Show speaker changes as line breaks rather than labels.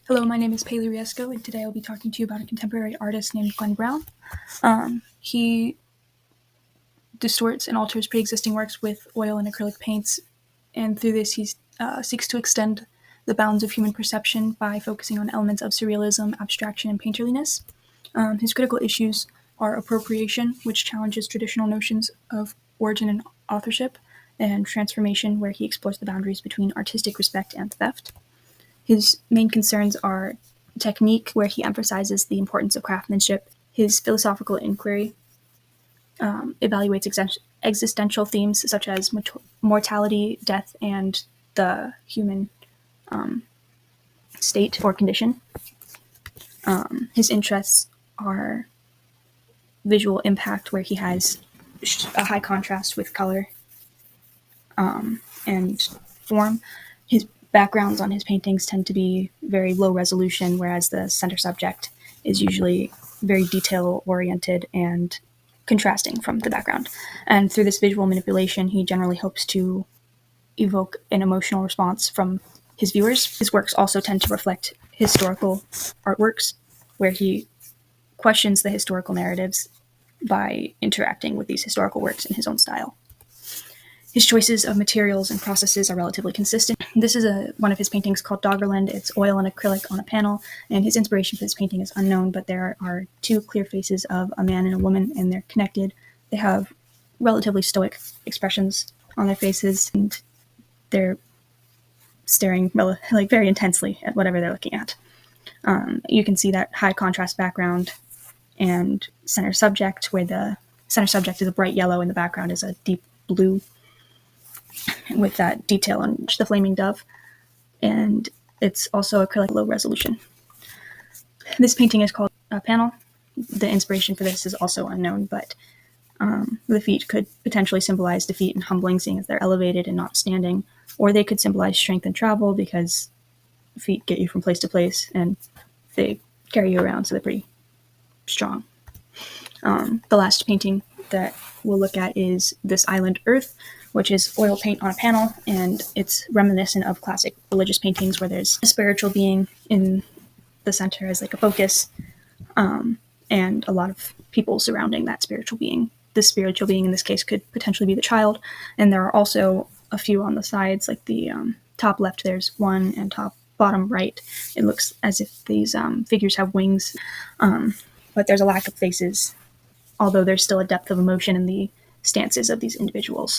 Hello, my name is Pailey Riesgo, and today I'll be talking to you about a contemporary artist named Glenn Brown. He distorts and alters pre-existing works with oil and acrylic paints, and through this he seeks to extend the bounds of human perception by focusing on elements of surrealism, abstraction, and painterliness. His critical issues are appropriation, which challenges traditional notions of origin and authorship, and transformation, where he explores the boundaries between artistic respect and theft. His main concerns are technique, where he emphasizes the importance of craftsmanship. His philosophical inquiry evaluates existential themes such as mortality, death, and the human state or condition. His interests are visual impact, where he has a high contrast with color and form. His backgrounds on his paintings tend to be very low resolution, whereas the center subject is usually very detail oriented and contrasting from the background. And through this visual manipulation, he generally hopes to evoke an emotional response from his viewers. His works also tend to reflect historical artworks, where he questions the historical narratives by interacting with these historical works in his own style. His choices of materials and processes are relatively consistent. This is one of his paintings called Doggerland. It's oil and acrylic on a panel, and his inspiration for this painting is unknown, but there are two clear faces of a man and a woman, and they're connected. They have relatively stoic expressions on their faces, and they're staring very intensely at whatever they're looking at. You can see that high contrast background and center subject, where the center subject is a bright yellow and the background is a deep blue, with that detail on the flaming dove, and it's also acrylic low resolution. This painting is called a panel. The inspiration for this is also unknown, but the feet could potentially symbolize defeat and humbling, seeing as they're elevated and not standing, or they could symbolize strength and travel, because feet get you from place to place and they carry you around, so they're pretty strong. The last painting that we'll look at is This Island Earth, which is oil paint on a panel, and it's reminiscent of classic religious paintings where there's a spiritual being in the center as like a focus, and a lot of people surrounding that spiritual being. This spiritual being in this case could potentially be the child, and there are also a few on the sides, like the top left there's one, and bottom right it looks as if these figures have wings, but there's a lack of faces, although there's still a depth of emotion in the stances of these individuals.